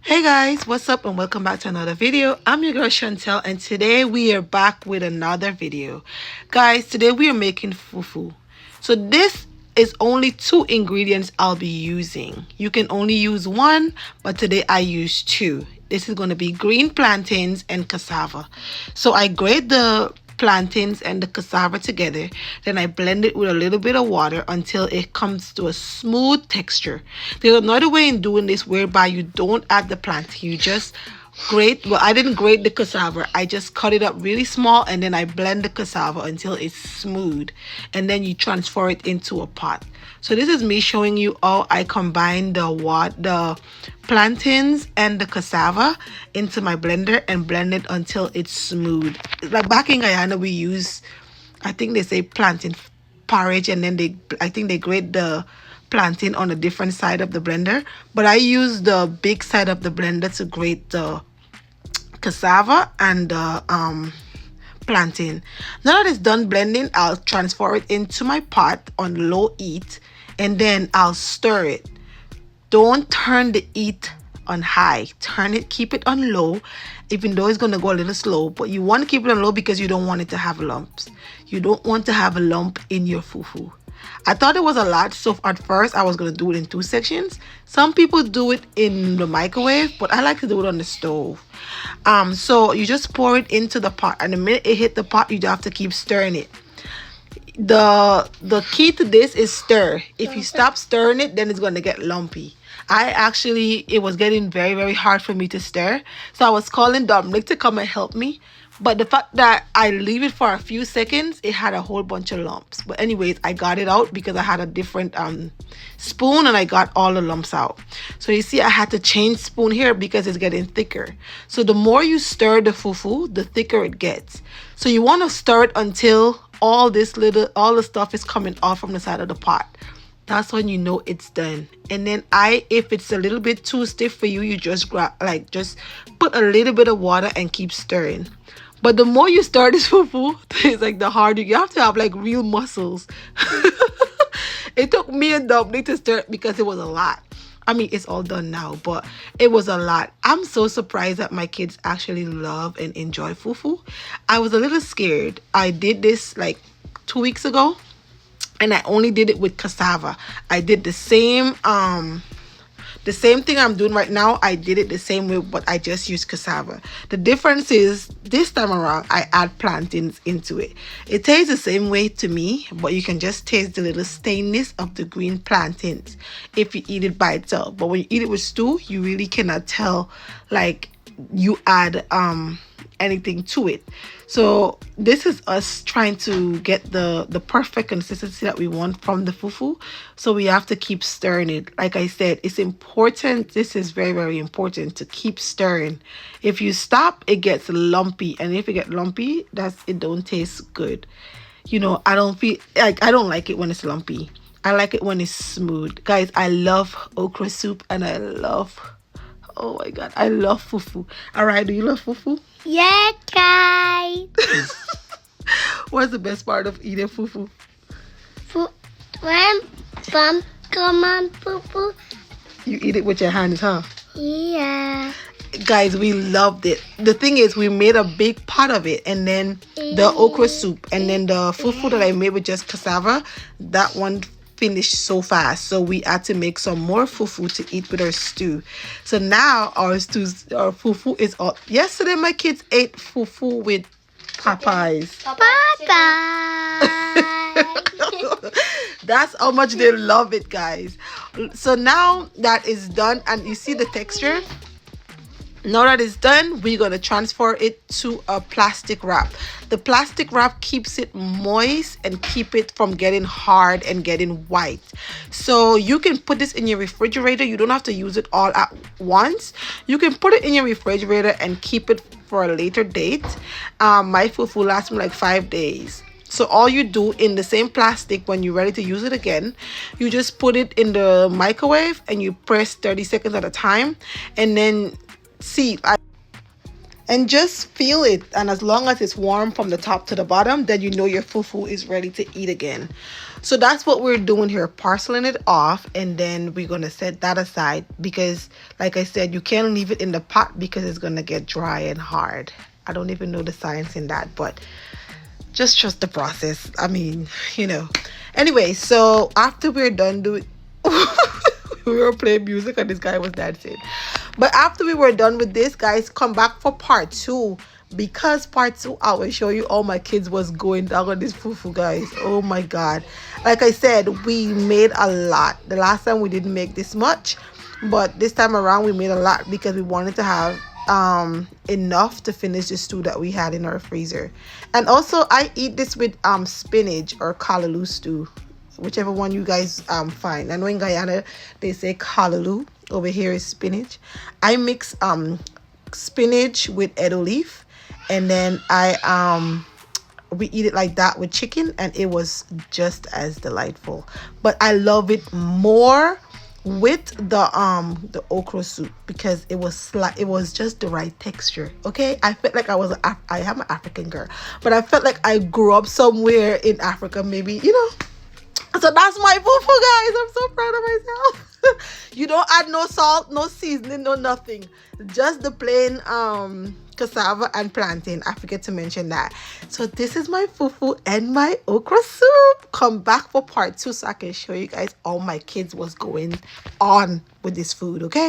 Hey guys, what's up and welcome back to another video. I'm your girl Chantel and today we are back with another video. Guys, today we are making fufu. So this is only two ingredients I'll be using. You can only use one, but today I use two. This is going to be green plantains and cassava. So I grate the plantains and the cassava together, then I blend it with a little bit of water until it comes to a smooth texture. There's another way in doing this whereby you don't add the plantain, you just grate. Well, I didn't grate the cassava, I just cut it up really small and then I blend the cassava until it's smooth, and then you transfer it into a pot. So this is me showing you how I combine the plantains and the cassava into my blender and blend it until it's smooth. Like back in Guyana, we use, I think they say plantain porridge, and then I think they grate the plantain on a different side of the blender. But I use the big side of the blender to grate the cassava and the plantain. Now that it's done blending, I'll transfer it into my pot on low heat and then I'll stir it. Don't turn the heat on high. Keep it on low, even though it's going to go a little slow, but you want to keep it on low because you don't want it to have lumps. You don't want to have a lump in your fufu. I thought it was a lot, so at first I was going to do it in two sections. Some people do it in the microwave, but I like to do it on the stove. So you just pour it into the pot, and the minute it hit the pot, you have to keep stirring it. The key to this is stir. If you stop stirring it, then it's going to get lumpy. It was getting very hard for me to stir, so I was calling Dominic to come and help me, but the fact that I leave it for a few seconds, it had a whole bunch of lumps. But anyways, I got it out because I had a different spoon and I got all the lumps out. So you see, I had to change spoon here because it's getting thicker. So the more you stir the fufu, the thicker it gets. So you want to stir it until all the stuff is coming off from the side of the pot. That's when you know it's done. And then if it's a little bit too stiff for you, you just just put a little bit of water and keep stirring. But the more you stir this fufu, it's like the harder. You have to have like real muscles. It took me and Dominic to stir it because it was a lot. I mean, it's all done now, but it was a lot. I'm so surprised that my kids actually love and enjoy fufu. I was a little scared. I did this like 2 weeks ago, and I only did it with cassava. I did the same thing I'm doing right now. I did it the same way, but I just used cassava. The difference is this time around I add plantains into it. It tastes the same way to me, but you can just taste the little stainness of the green plantains if you eat it by itself. But when you eat it with stew, you really cannot tell like you add anything to it. So this is us trying to get the perfect consistency that we want from the fufu. So we have to keep stirring it. Like I said, it's important. This is very important to keep stirring. If you stop, it gets lumpy, and if it gets lumpy, it don't taste good. You know, I don't like it when it's lumpy. I like it when it's smooth. Guys, I love okra soup and oh my god, I love fufu. All right, do you love fufu? Yeah, guys. What's the best part of eating fufu? When bump come on, poo. You eat it with your hands, huh? Yeah. Guys, we loved it. The thing is, we made a big pot of it, and then the okra soup, and then the fufu that I made with just cassava, that one finished so fast, so we had to make some more fufu to eat with our stew. So now our fufu is up. Yesterday my kids ate fufu with Popeyes. That's how much they love it, guys. So now that is done, and you see the texture. Now that it's done, we're going to transfer it to a plastic wrap. The plastic wrap keeps it moist and keep it from getting hard and getting white. So you can put this in your refrigerator. You don't have to use it all at once. You can put it in your refrigerator and keep it for a later date. My fufu lasts me like 5 days. So all you do in the same plastic, when you're ready to use it again, you just put it in the microwave and you press 30 seconds at a time, and then see, and just feel it. And as long as it's warm from the top to the bottom, then you know your fufu is ready to eat again. So that's what we're doing here, parceling it off, and then we're gonna set that aside because, like I said, you can't leave it in the pot because it's gonna get dry and hard. I don't even know the science in that, but just trust the process. I mean, you know. Anyway, so after we're done doing we were playing music and this guy was dancing. But after we were done with this, guys, come back for part two. Because part two, I will show you all my kids was going down on this fufu, guys. Oh my god. Like I said, we made a lot. The last time we didn't make this much, but this time around we made a lot because we wanted to have enough to finish the stew that we had in our freezer. And also I eat this with spinach or callaloo stew, whichever one you guys find. I know in Guyana they say callaloo, over here is spinach. I mix spinach with edo leaf, and then I we eat it like that with chicken, and it was just as delightful. But I love it more with the okra soup because it was just the right texture. Okay, I felt like I am an African girl, but I felt like I grew up somewhere in Africa, maybe, you know. So that's my fufu, guys. I'm so proud of myself. You don't add no salt, no seasoning, no nothing. Just the plain cassava and plantain. I forget to mention that. So this is my fufu and my okra soup. Come back for part two so I can show you guys all my kids was going on with this food, okay?